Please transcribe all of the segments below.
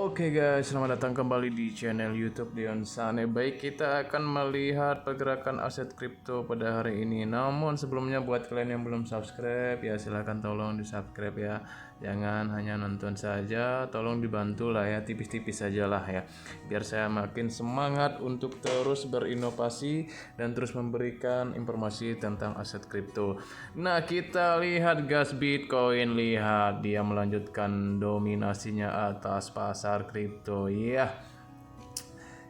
Oke guys, selamat datang kembali di channel YouTube Dion Sane. Baik, kita akan melihat pergerakan aset kripto pada hari ini. Namun sebelumnya buat kalian yang belum subscribe ya silahkan tolong di subscribe ya. Jangan hanya nonton saja, tolong dibantu lah ya, tipis-tipis saja lah ya. Biar saya makin semangat untuk terus berinovasi dan terus memberikan informasi tentang aset kripto. Nah, kita lihat gas Bitcoin, lihat dia melanjutkan dominasinya atas pasar kripto ya.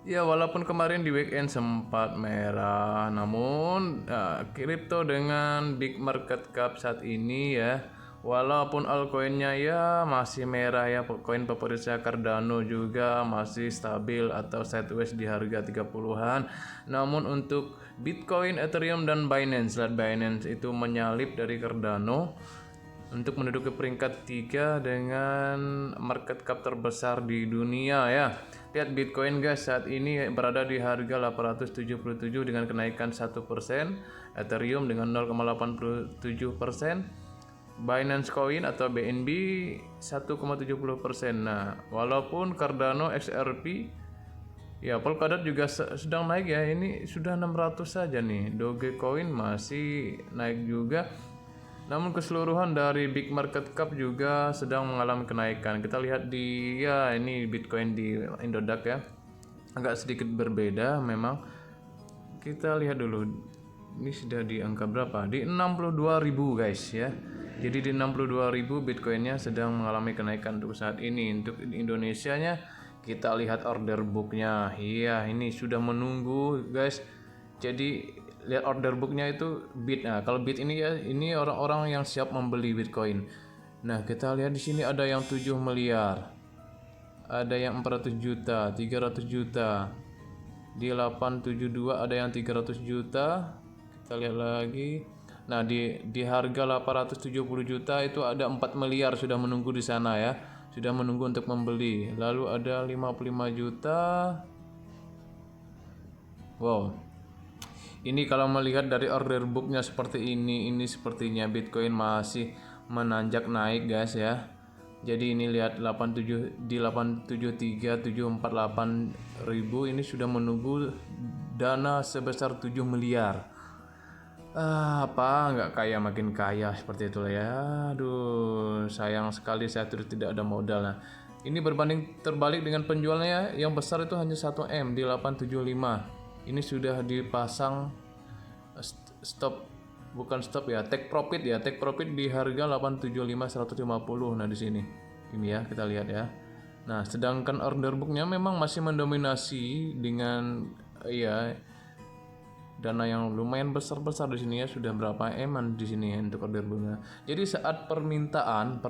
Ya, walaupun kemarin di weekend sempat merah, namun kripto dengan big market cap saat ini ya, walaupun altcoinnya ya masih merah ya, koin favorit saya Cardano juga masih stabil atau sideways di harga 30-an. Namun untuk Bitcoin, Ethereum dan Binance, lihat Binance itu menyalip dari Cardano untuk menduduki peringkat 3 dengan market cap terbesar di dunia ya. Lihat Bitcoin guys, saat ini berada di harga 877 dengan kenaikan 1%, Ethereum dengan 0,87%, Binance Coin atau BNB 1,70%. Nah, walaupun Cardano XRP ya, Polkadot juga sedang naik ya. Ini sudah 600 saja nih. Dogecoin masih naik juga. Namun keseluruhan dari big market cap juga sedang mengalami kenaikan. Kita lihat di ya ini Bitcoin di Indodax ya. Agak sedikit berbeda memang. Kita lihat dulu. Ini sudah di angka berapa? Di 62.000 guys ya. Jadi di 62.000 Bitcoinnya sedang mengalami kenaikan untuk saat ini. Untuk Indonesianya kita lihat order booknya. Iya, ini sudah menunggu guys. Jadi lihat order booknya itu Bit. Nah, kalau Bit ini ya, ini orang-orang yang siap membeli Bitcoin. Nah, kita lihat di sini ada yang 7 miliar. Ada yang 400 juta, 300 juta. Di 872 ada yang 300 juta. Kita lihat lagi. Nah, di harga 870 juta itu ada 4 miliar sudah menunggu di sana ya. Sudah menunggu untuk membeli. Lalu ada 55 juta. Wow. Ini kalau melihat dari order booknya seperti ini sepertinya Bitcoin masih menanjak naik guys ya. Jadi ini lihat 87 di 873 748 ribu ini sudah menunggu dana sebesar 7 miliar. Apa nggak kaya makin kaya seperti itulah ya. Aduh, sayang sekali saya tidak ada modal. Nah, ini berbanding terbalik dengan penjualnya yang besar itu hanya 1M di 875. Ini sudah dipasang stop, bukan stop ya, take profit ya, take profit di harga 875 150. Nah, di sini. Ini ya, kita lihat ya. Nah, sedangkan order booknya memang masih mendominasi dengan ya dana yang lumayan besar-besar di sini ya, sudah berapa eman di sini ya untuk order booknya. Jadi saat permintaan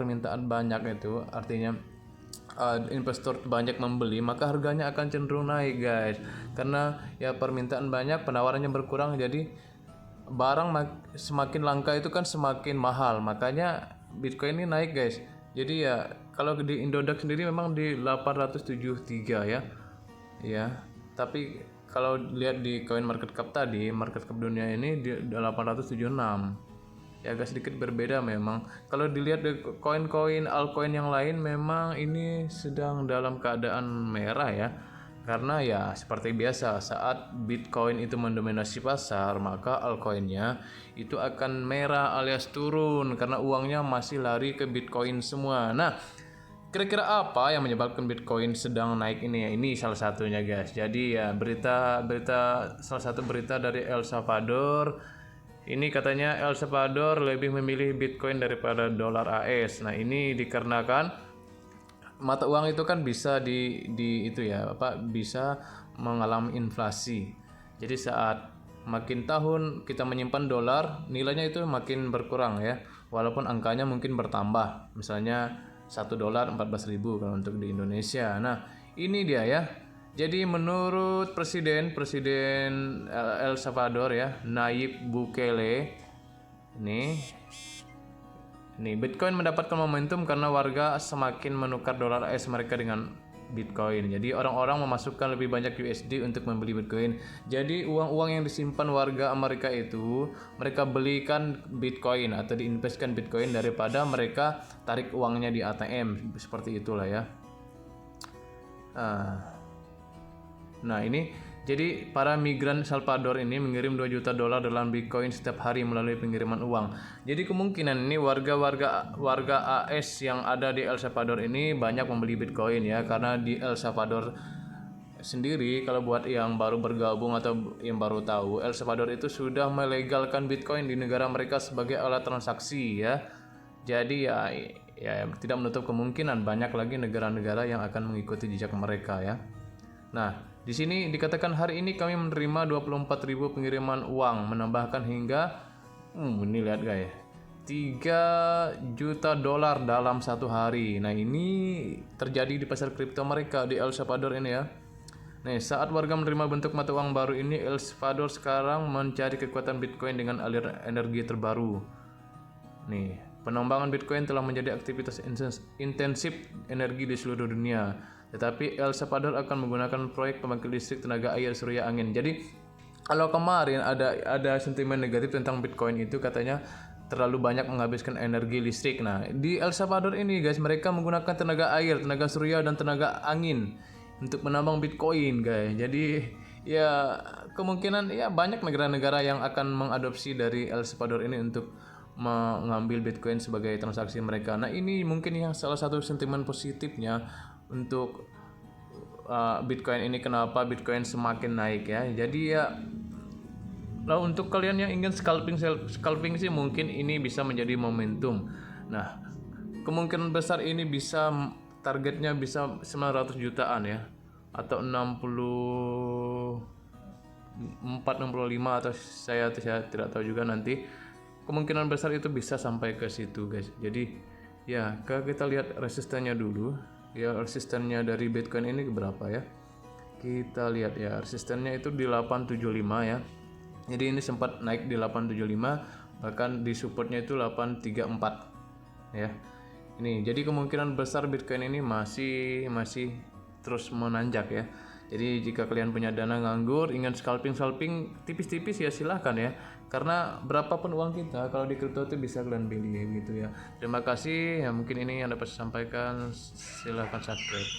banyak itu artinya investor banyak membeli, maka harganya akan cenderung naik guys. Karena ya permintaan banyak, penawarannya berkurang, jadi barang semakin langka itu kan semakin mahal. Makanya Bitcoin ini naik guys. Jadi ya kalau di Indodax sendiri memang di 873 ya. Ya, tapi kalau lihat di coin market cap tadi, market cap dunia ini di 876. Ya agak sedikit berbeda memang. Kalau dilihat di koin-koin altcoin yang lain memang ini sedang dalam keadaan merah ya. Karena ya seperti biasa saat Bitcoin itu mendominasi pasar, maka altcoinnya itu akan merah alias turun karena uangnya masih lari ke Bitcoin semua. Nah, kira-kira apa yang menyebabkan Bitcoin sedang naik ini ya? Ini salah satunya guys. Jadi ya salah satu berita dari El Salvador. Ini katanya El Salvador lebih memilih Bitcoin daripada dolar AS. Nah, ini dikarenakan mata uang itu kan bisa itu ya, bisa mengalami inflasi. Jadi saat makin tahun kita menyimpan dolar, nilainya itu makin berkurang ya. Walaupun angkanya mungkin bertambah. Misalnya $1 14.000 kalau untuk di Indonesia. Nah, ini dia ya. Jadi menurut Presiden El Salvador ya, Nayib Bukele, ini Bitcoin mendapatkan momentum karena warga semakin menukar dolar AS mereka dengan Bitcoin. Jadi orang-orang memasukkan lebih banyak USD untuk membeli Bitcoin. Jadi uang-uang yang disimpan warga Amerika itu mereka belikan Bitcoin atau diinvestkan Bitcoin daripada mereka tarik uangnya di ATM. Seperti itulah ya. Nah ini jadi para migran Salvador ini mengirim 2 juta dolar dalam Bitcoin setiap hari melalui pengiriman uang. Jadi kemungkinan ini warga AS yang ada di El Salvador ini banyak membeli Bitcoin ya, karena di El Salvador sendiri, kalau buat yang baru bergabung atau yang baru tahu, El Salvador itu sudah melegalkan Bitcoin di negara mereka sebagai alat transaksi ya. Jadi ya tidak menutup kemungkinan banyak lagi negara-negara yang akan mengikuti jejak mereka ya. Nah, di sini dikatakan hari ini kami menerima 24.000 pengiriman uang, menambahkan hingga ini lihat guys, 3 juta dolar dalam satu hari. Nah, ini terjadi di pasar kripto mereka di El Salvador ini ya. Nah, saat warga menerima bentuk mata uang baru ini, El Salvador sekarang mencari kekuatan Bitcoin dengan aliran energi terbaru. Nih, penambangan Bitcoin telah menjadi aktivitas intensif energi di seluruh dunia. Tetapi El Salvador akan menggunakan proyek pembangkit listrik tenaga air surya angin. Jadi kalau kemarin ada sentimen negatif tentang Bitcoin itu, katanya terlalu banyak menghabiskan energi listrik. Nah, di El Salvador ini guys, mereka menggunakan tenaga air, tenaga surya dan tenaga angin untuk menambang Bitcoin guys. Jadi ya kemungkinan ya banyak negara-negara yang akan mengadopsi dari El Salvador ini untuk mengambil Bitcoin sebagai transaksi mereka. Nah, ini mungkin yang salah satu sentimen positifnya untuk Bitcoin ini, kenapa Bitcoin semakin naik ya. Jadi ya, lalu untuk kalian yang ingin scalping sih mungkin ini bisa menjadi momentum. Nah, kemungkinan besar ini bisa targetnya bisa 900 jutaan ya, atau 65 atau saya tidak tahu juga nanti. Kemungkinan besar itu bisa sampai ke situ guys. Jadi ya, kita lihat resistennya dulu ya. Resistennya dari Bitcoin ini berapa ya, kita lihat ya. Resistennya itu di 875 ya. Jadi ini sempat naik di 875, bahkan di supportnya itu 834 ya. Ini jadi kemungkinan besar Bitcoin ini masih terus menanjak ya. Jadi jika kalian punya dana nganggur, ingin scalping tipis-tipis ya silahkan ya. Karena berapapun uang kita kalau di kripto itu bisa kalian beli gitu ya. Terima kasih ya, mungkin ini yang dapat saya sampaikan. Silahkan subscribe.